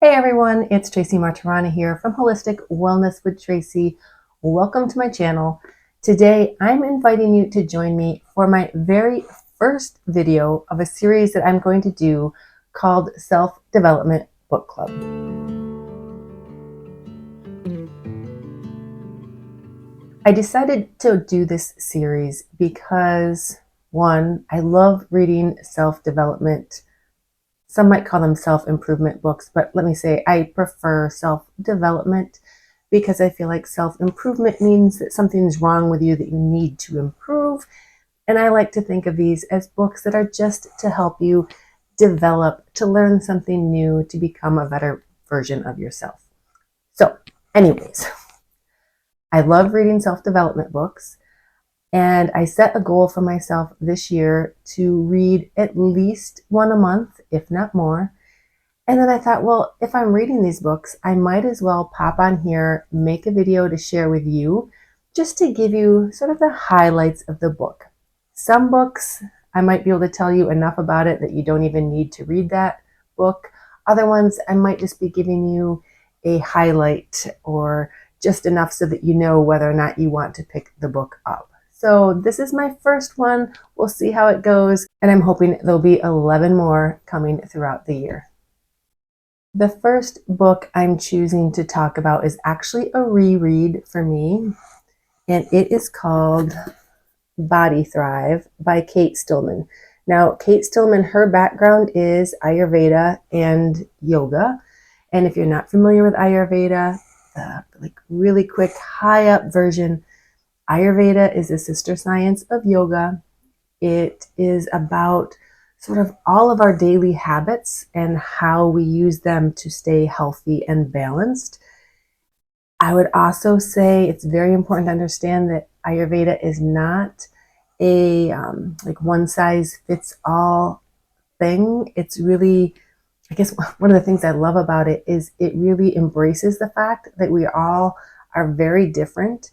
Hey everyone, it's Tracy Martirana here from Holistic Wellness with Tracy. Welcome to my channel. Today I'm inviting you to join me for my very first video of a series that I'm going to do called Self-Development Book Club. I decided to do this series because, one, I love reading self-development. Some might call them self-improvement books, but let me say I prefer self-development because I feel like self-improvement means that something's wrong with you that you need to improve. And I like to think of these as books that are just to help you develop, to learn something new, to become a better version of yourself. So, anyways, I love reading self-development books. And I set a goal for myself this year to read at least one a month, if not more. And then I thought, well, if I'm reading these books, I might as well pop on here, make a video to share with you, just to give you sort of the highlights of the book. Some books, I might be able to tell you enough about it that you don't even need to read that book. Other ones, I might just be giving you a highlight or just enough so that you know whether or not you want to pick the book up. So this is my first one. We'll see how it goes. And I'm hoping there'll be 11 more coming throughout the year. The first book I'm choosing to talk about is actually a reread for me. And it is called Body Thrive by Cate Stillman. Now, Cate Stillman, her background is Ayurveda and yoga. And if you're not familiar with Ayurveda, like really quick, high up version, Ayurveda is a sister science of yoga. It is about sort of all of our daily habits and how we use them to stay healthy and balanced. I would also say it's very important to understand that Ayurveda is not a like one size fits all thing. It's really, I guess one of the things I love about it is it really embraces the fact that we all are very different.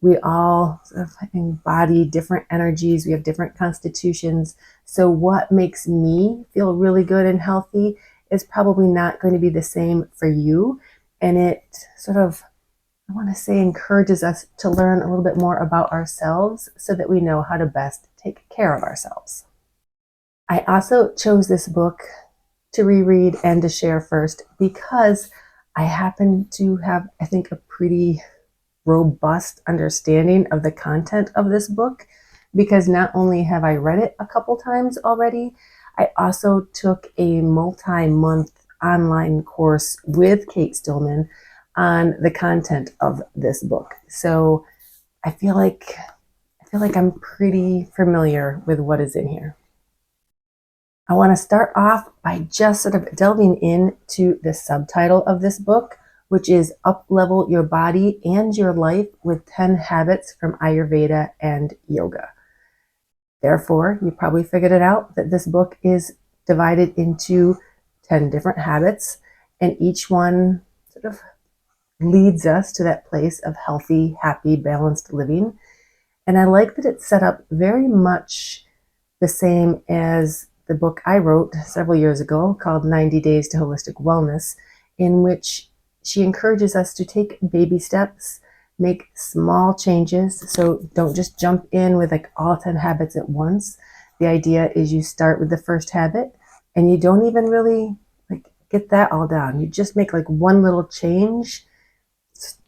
We all sort of embody different energies. We have different constitutions. So what makes me feel really good and healthy is probably not going to be the same for you. And it sort of, I want to say, encourages us to learn a little bit more about ourselves so that we know how to best take care of ourselves. I also chose this book to reread and to share first because I happen to have, I think, a pretty robust understanding of the content of this book, because not only have I read it a couple times already, I also took a multi-month online course with Cate Stillman on the content of this book. So I feel like I'm pretty familiar with what is in here. I want to start off by just sort of delving into the subtitle of this book, which is Up-Level Your Body and Your Life with 10 Habits from Ayurveda and Yoga. Therefore, you probably figured it out that this book is divided into 10 different habits, and each one sort of leads us to that place of healthy, happy, balanced living. And I like that it's set up very much the same as the book I wrote several years ago called 90 Days to Holistic Wellness, in which she encourages us to take baby steps, make small changes. So don't just jump in with like all 10 habits at once. The idea is you start with the first habit and you don't even really like get that all down. You just make like one little change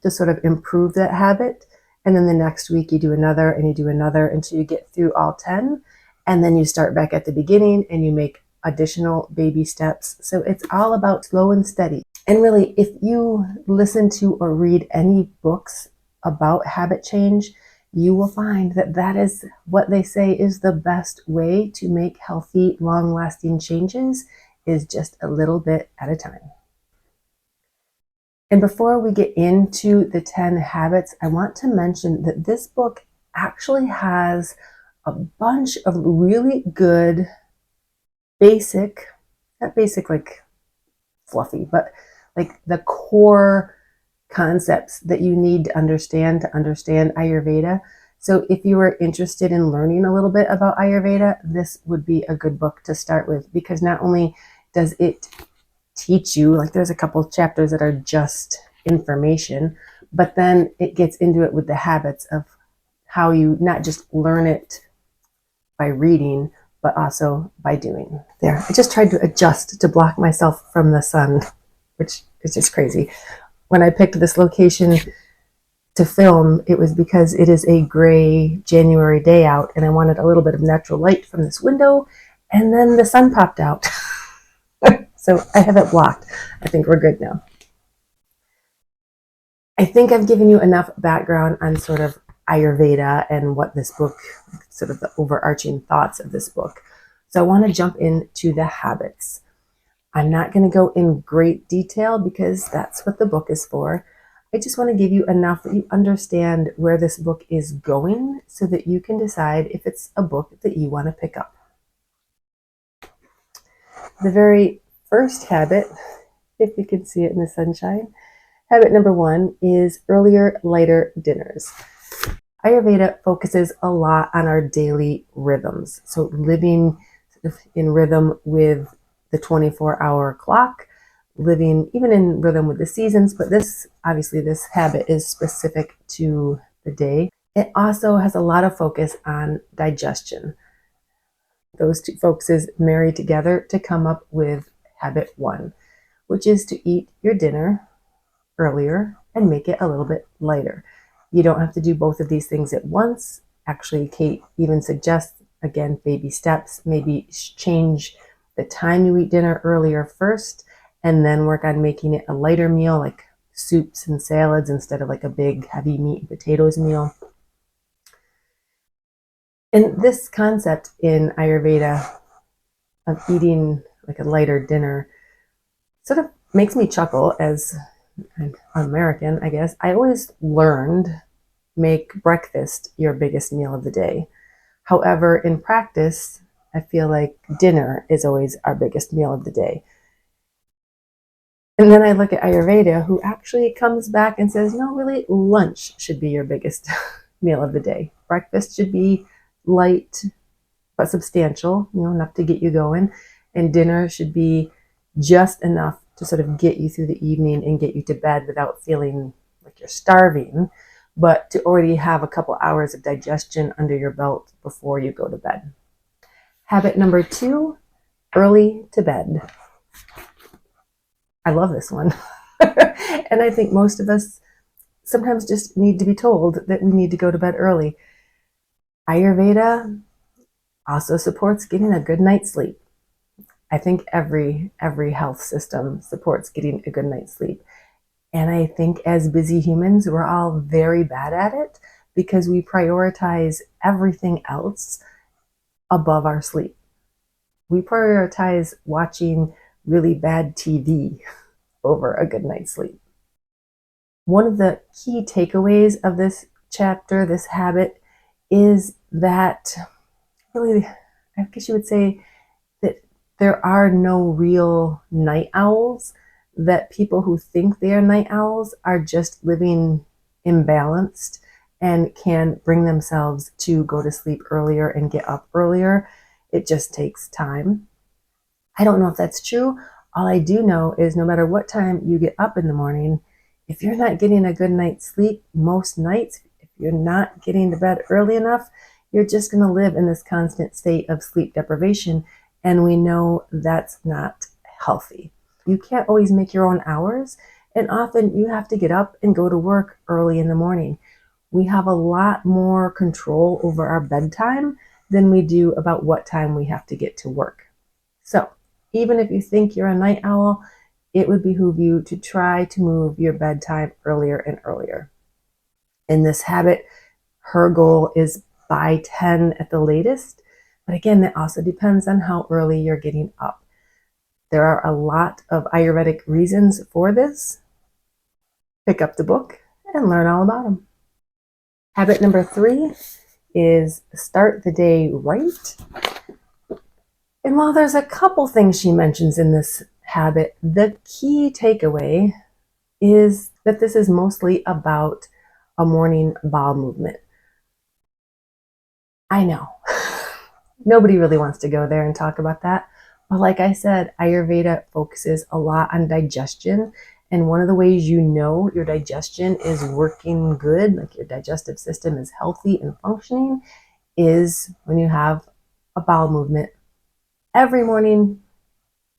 to sort of improve that habit. And then the next week you do another and you do another until you get through all 10. And then you start back at the beginning and you make additional baby steps. So it's all about slow and steady. And really, if you listen to or read any books about habit change, you will find that that is what they say is the best way to make healthy, long-lasting changes, is just a little bit at a time. And before we get into the 10 habits, I want to mention that this book actually has a bunch of really good not basic like fluffy, but like the core concepts that you need to understand Ayurveda. So if you are interested in learning a little bit about Ayurveda, this would be a good book to start with, because not only does it teach you, like there's a couple chapters that are just information, but then it gets into it with the habits of how you not just learn it by reading, but also by doing. There, I just tried to adjust to block myself from the sun, which is just crazy. When I picked this location to film, it was because it is a gray January day out, and I wanted a little bit of natural light from this window, and then the sun popped out. So I have it blocked. I think we're good now. I think I've given you enough background on sort of Ayurveda and what this book, sort of the overarching thoughts of this book. So I want to jump into the habits. I'm not going to go in great detail because that's what the book is for. I just want to give you enough that you understand where this book is going so that you can decide if it's a book that you want to pick up. The very first habit, if you can see it in the sunshine, habit number 1 is earlier, lighter dinners. Ayurveda focuses a lot on our daily rhythms. So living in rhythm with the 24-hour clock, living even in rhythm with the seasons, but this habit is specific to the day. It also has a lot of focus on digestion. Those two focuses marry together to come up with habit 1, which is to eat your dinner earlier and make it a little bit lighter. You don't have to do both of these things at once. Actually, Cate even suggests, again, baby steps. Maybe change the time you eat dinner earlier first, and then work on making it a lighter meal, like soups and salads instead of like a big heavy meat and potatoes meal. And this concept in Ayurveda of eating like a lighter dinner sort of makes me chuckle as an American, I guess. I always learned make breakfast your biggest meal of the day. However, in practice, I feel like dinner is always our biggest meal of the day. And then I look at Ayurveda, who actually comes back and says, no, really, lunch should be your biggest meal of the day. Breakfast should be light but substantial, enough to get you going. And dinner should be just enough to sort of get you through the evening and get you to bed without feeling like you're starving, but to already have a couple hours of digestion under your belt before you go to bed. Habit number 2, early to bed. I love this one. And I think most of us sometimes just need to be told that we need to go to bed early. Ayurveda also supports getting a good night's sleep. I think every health system supports getting a good night's sleep. And I think as busy humans, we're all very bad at it because we prioritize everything else above our sleep. We prioritize watching really bad TV over a good night's sleep. One of the key takeaways of this chapter, this habit, is that really, I guess you would say that there are no real night owls, that people who think they are night owls are just living imbalanced and can bring themselves to go to sleep earlier and get up earlier. It just takes time. I don't know if that's true. All I do know is no matter what time you get up in the morning, if you're not getting a good night's sleep most nights, if you're not getting to bed early enough, you're just going to live in this constant state of sleep deprivation. And we know that's not healthy. You can't always make your own hours. And often you have to get up and go to work early in the morning. We have a lot more control over our bedtime than we do about what time we have to get to work. So even if you think you're a night owl, it would behoove you to try to move your bedtime earlier and earlier. In this habit, her goal is by 10 at the latest. But again, that also depends on how early you're getting up. There are a lot of Ayurvedic reasons for this. Pick up the book and learn all about them. Habit number 3 is start the day right. And while there's a couple things she mentions in this habit, the key takeaway is that this is mostly about a morning bowel movement. I know. Nobody really wants to go there and talk about that, But like I said, Ayurveda focuses a lot on digestion. And one of the ways you know your digestion is working good, like your digestive system is healthy and functioning, is when you have a bowel movement every morning.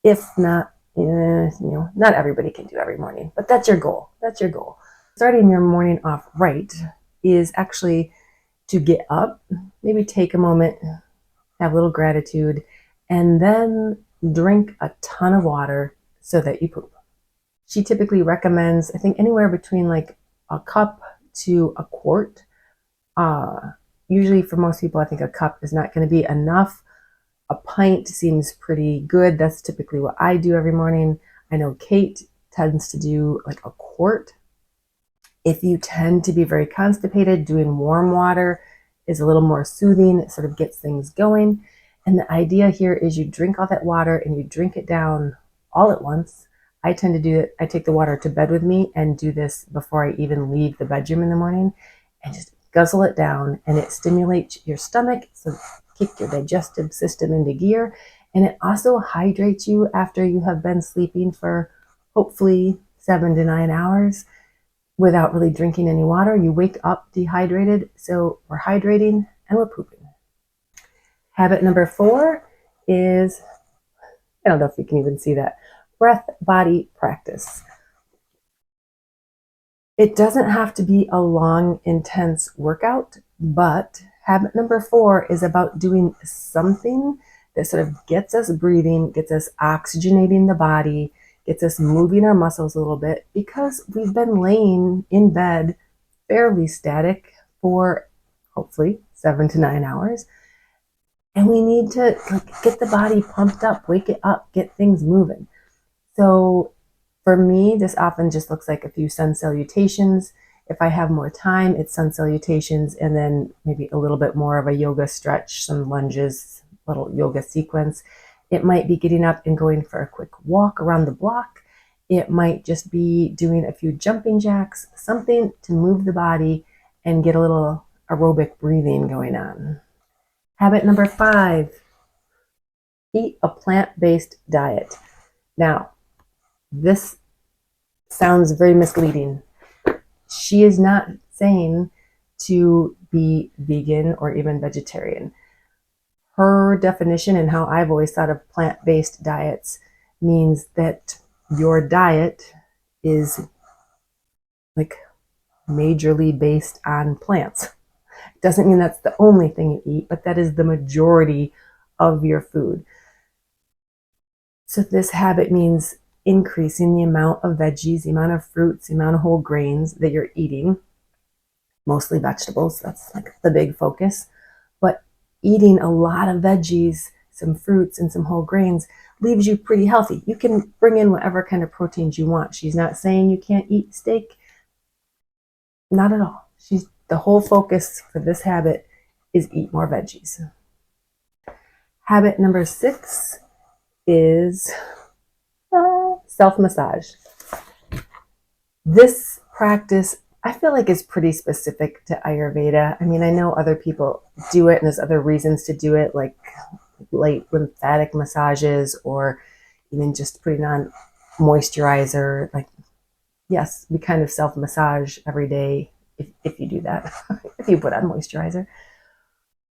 If not, not everybody can do every morning, but that's your goal. That's your goal. Starting your morning off right is actually to get up, maybe take a moment, have a little gratitude, and then drink a ton of water so that you poop. She typically recommends, I think, anywhere between like a cup to a quart. Uh, Usually, for most people, I think a cup is not going to be enough. A pint seems pretty good. That's typically what I do every morning. I know Cate tends to do like a quart. If you tend to be very constipated, doing warm water is a little more soothing. It sort of gets things going. And the idea here is you drink all that water and you drink it down all at once. I tend to do it. I take the water to bed with me and do this before I even leave the bedroom in the morning and just guzzle it down, and it stimulates your stomach, so kick your digestive system into gear, and it also hydrates you after you have been sleeping for hopefully 7 to 9 hours without really drinking any water. You wake up dehydrated, so we're hydrating and we're pooping. Habit number 4 is, I don't know if you can even see that, breath body practice. It doesn't have to be a long, intense workout, but habit number 4 is about doing something that sort of gets us breathing, gets us oxygenating the body, gets us moving our muscles a little bit, because we've been laying in bed fairly static for hopefully 7 to 9 hours. And we need to get the body pumped up, wake it up, get things moving. So for me, this often just looks like a few sun salutations. If I have more time, it's sun salutations and then maybe a little bit more of a yoga stretch, some lunges, little yoga sequence. It might be getting up and going for a quick walk around the block. It might just be doing a few jumping jacks, something to move the body and get a little aerobic breathing going on. Habit number 5, eat a plant-based diet. Now, this sounds very misleading. She is not saying to be vegan or even vegetarian. Her definition, and how I've always thought of plant-based diets, means that your diet is like majorly based on plants. Doesn't mean that's the only thing you eat, but that is the majority of your food. So this habit means increasing the amount of veggies, the amount of fruits, the amount of whole grains that you're eating, mostly vegetables. That's like the big focus. But eating a lot of veggies, some fruits, and some whole grains leaves you pretty healthy. You can bring in whatever kind of proteins you want. She's not saying you can't eat steak. Not at all. The whole focus for this habit is eat more veggies. Habit number 6 is self-massage. This practice, I feel like, is pretty specific to Ayurveda. I mean, I know other people do it and there's other reasons to do it, like light lymphatic massages or even just putting on moisturizer. Like, yes, we kind of self-massage every day if you do that, if you put on moisturizer.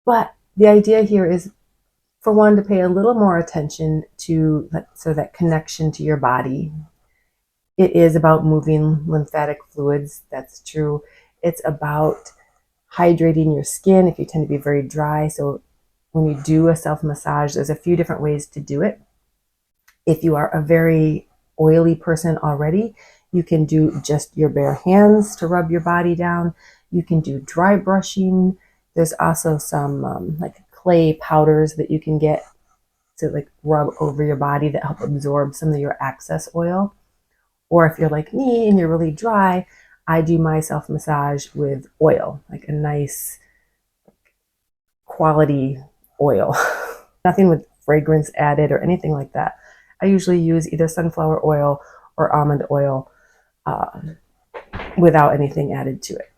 But the idea here is, for one, to pay a little more attention to that connection to your body. It is about moving lymphatic fluids. That's true. It's about hydrating your skin if you tend to be very dry. So when you do a self-massage, there's a few different ways to do it. If you are a very oily person already, you can do just your bare hands to rub your body down. You can do dry brushing. There's also some like clay powders that you can get to like rub over your body that help absorb some of your excess oil. Or if you're like me and you're really dry, I do my self-massage with oil, like a nice quality oil. Nothing with fragrance added or anything like that. I usually use either sunflower oil or almond oil without anything added to it.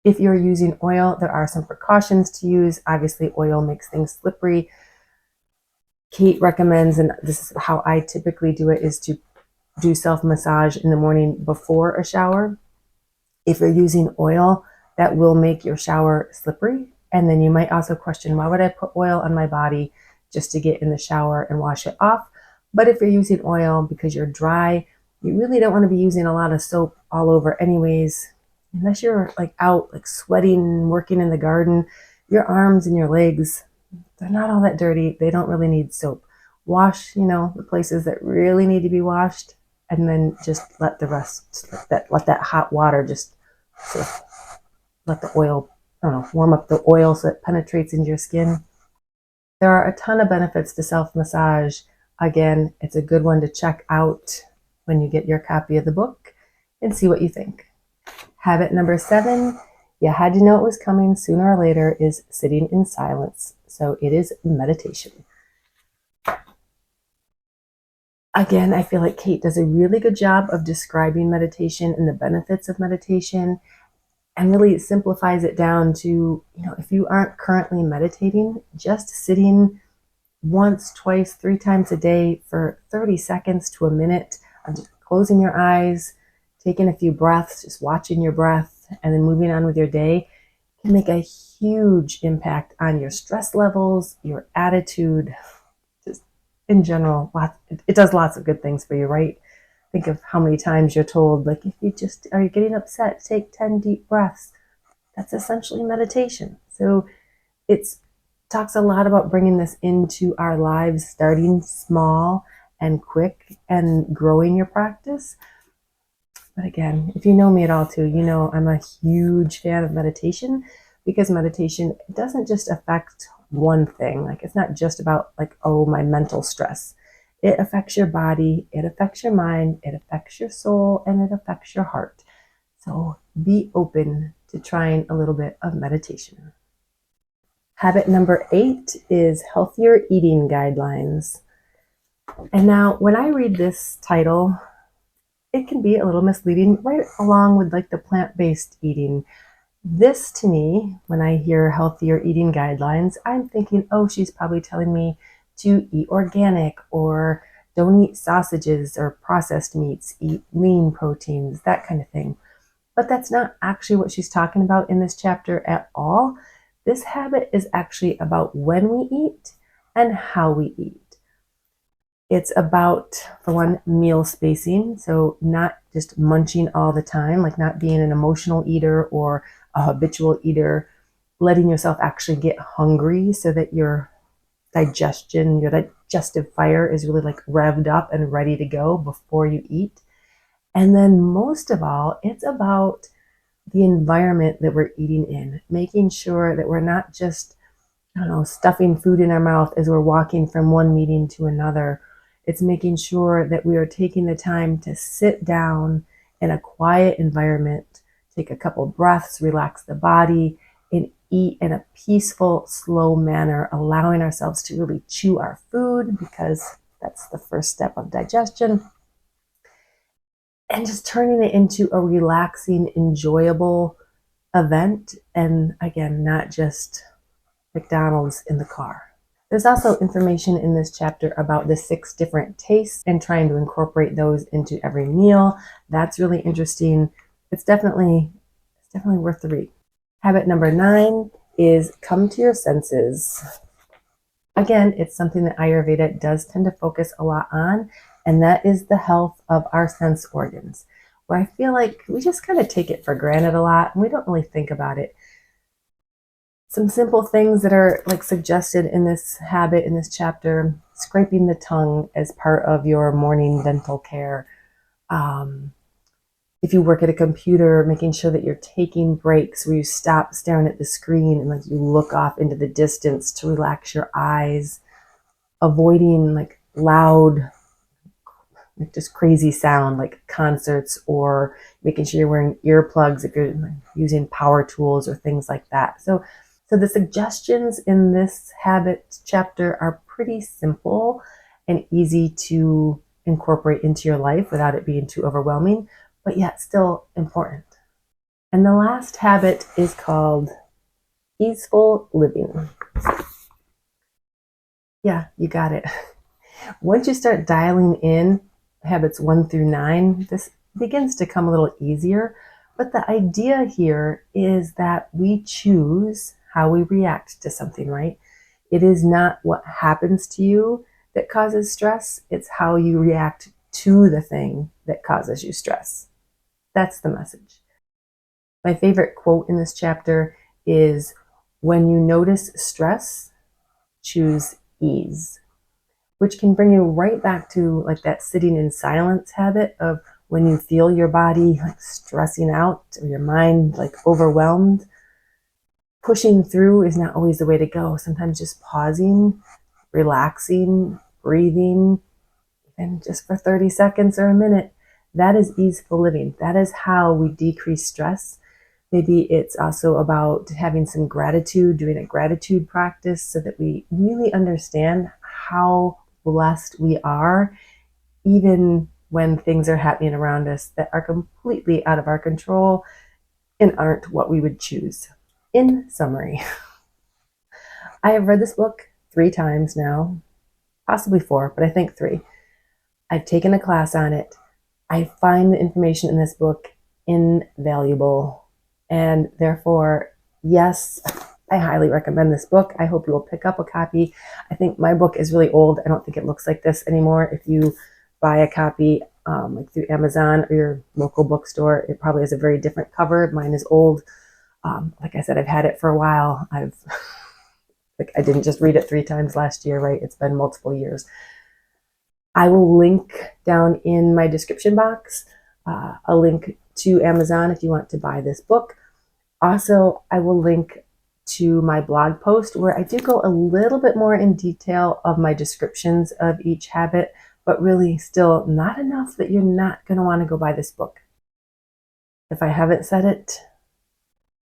If you're using oil, there are some precautions to use. Obviously, oil makes things slippery. Cate recommends, and this is how I typically do it, is to do self-massage in the morning before a shower. If you're using oil, that will make your shower slippery. And then you might also question, why would I put oil on my body just to get in the shower and wash it off? But if you're using oil because you're dry, you really don't want to be using a lot of soap all over anyways. Unless you're like out, like sweating, working in the garden, your arms and your legs, they're not all that dirty. They don't really need soap. Wash, the places that really need to be washed, and then just let the rest, let that hot water just sort of let the oil, I don't know, warm up the oil so it penetrates into your skin. There are a ton of benefits to self-massage. Again, it's a good one to check out when you get your copy of the book and see what you think. Habit number 7, you had to know it was coming sooner or later, is sitting in silence. So it is meditation. Again, I feel like Cate does a really good job of describing meditation and the benefits of meditation, and really simplifies it down to, if you aren't currently meditating, just sitting once, twice, 3 times a day for 30 seconds to a minute, just closing your eyes, taking a few breaths, just watching your breath, and then moving on with your day, can make a huge impact on your stress levels, your attitude, just in general. It does lots of good things for you, right? Think of how many times you're told, like, if you just are getting upset, take 10 deep breaths. That's essentially meditation. So it talks a lot about bringing this into our lives, starting small and quick and growing your practice. But again, if you know me at all too, I'm a huge fan of meditation, because meditation doesn't just affect one thing. Like, it's not just about like, oh, my mental stress. It affects your body, it affects your mind, it affects your soul, and it affects your heart. So be open to trying a little bit of meditation. Habit number 8 is healthier eating guidelines. And now when I read this title, it can be a little misleading, right along with like the plant-based eating. This, to me, when I hear healthier eating guidelines, I'm thinking, oh, she's probably telling me to eat organic, or don't eat sausages or processed meats, eat lean proteins, that kind of thing. But that's not actually what she's talking about in this chapter at all. This habit is actually about when we eat and how we eat. It's about, for one, meal spacing. So not just munching all the time, like not being an emotional eater or a habitual eater, letting yourself actually get hungry so that your digestive fire is really like revved up and ready to go before you eat. And then most of all, it's about the environment that we're eating in, making sure that we're not just, stuffing food in our mouth as we're walking from one meeting to another. It's making sure that we are taking the time to sit down in a quiet environment, take a couple breaths, relax the body, and eat in a peaceful, slow manner, allowing ourselves to really chew our food, because that's the first step of digestion. And just turning it into a relaxing, enjoyable event. And again, not just McDonald's in the car. There's also information in this chapter about the 6 different tastes and trying to incorporate those into every meal. That's really interesting. It's definitely worth the read. Habit number 9 is come to your senses. Again, it's something that Ayurveda does tend to focus a lot on, and that is the health of our sense organs, where I feel like we just kind of take it for granted a lot and we don't really think about it. Some simple things that are like suggested in this habit, in this chapter: scraping the tongue as part of your morning dental care. If you work at a computer, making sure that you're taking breaks where you stop staring at the screen and like you look off into the distance to relax your eyes. Avoiding like loud, like just crazy sound, like concerts, or making sure you're wearing earplugs if you're using power tools or things like that. So the suggestions in this habit chapter are pretty simple and easy to incorporate into your life without it being too overwhelming, but yet still important. And the last habit is called easeful living. Yeah, you got it. Once you start dialing in habits 1 through 9, this begins to come a little easier. But the idea here is that we choose how we react to something, right? It is not what happens to you that causes stress, it's how you react to the thing that causes you stress. That's the message. My favorite quote in this chapter is, "When you notice stress, choose ease," which can bring you right back to like that sitting in silence habit of when you feel your body like stressing out or your mind like overwhelmed. Pushing through is not always the way to go. Sometimes just pausing, relaxing, breathing, and just for 30 seconds or a minute, that is easeful living. That is how we decrease stress. Maybe it's also about having some gratitude, doing a gratitude practice so that we really understand how blessed we are, even when things are happening around us that are completely out of our control and aren't what we would choose. In summary, I have read this book 3 times now, possibly 4, but I think 3. I've taken a class on it. I find the information in this book invaluable, and therefore, yes, I highly recommend this book. I hope you will pick up a copy. I think my book is really old. I don't think it looks like this anymore. If you buy a copy like through Amazon or your local bookstore, it probably has a very different cover. Mine is old. Like I said, I've had it for a while. I didn't just read it 3 times last year, right? It's been multiple years. I will link down in my description box a link to Amazon if you want to buy this book. Also, I will link to my blog post where I do go a little bit more in detail of my descriptions of each habit, but really still not enough that you're not going to want to go buy this book. If I haven't said it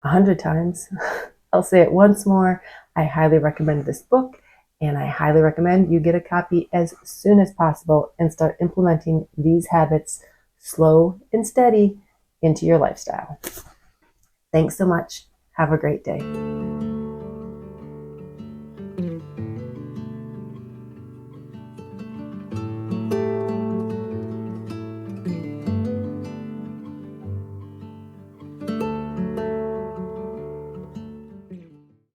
100 times, I'll say it once more. I highly recommend this book, and I highly recommend you get a copy as soon as possible and start implementing these habits slow and steady into your lifestyle. Thanks so much. Have a great day.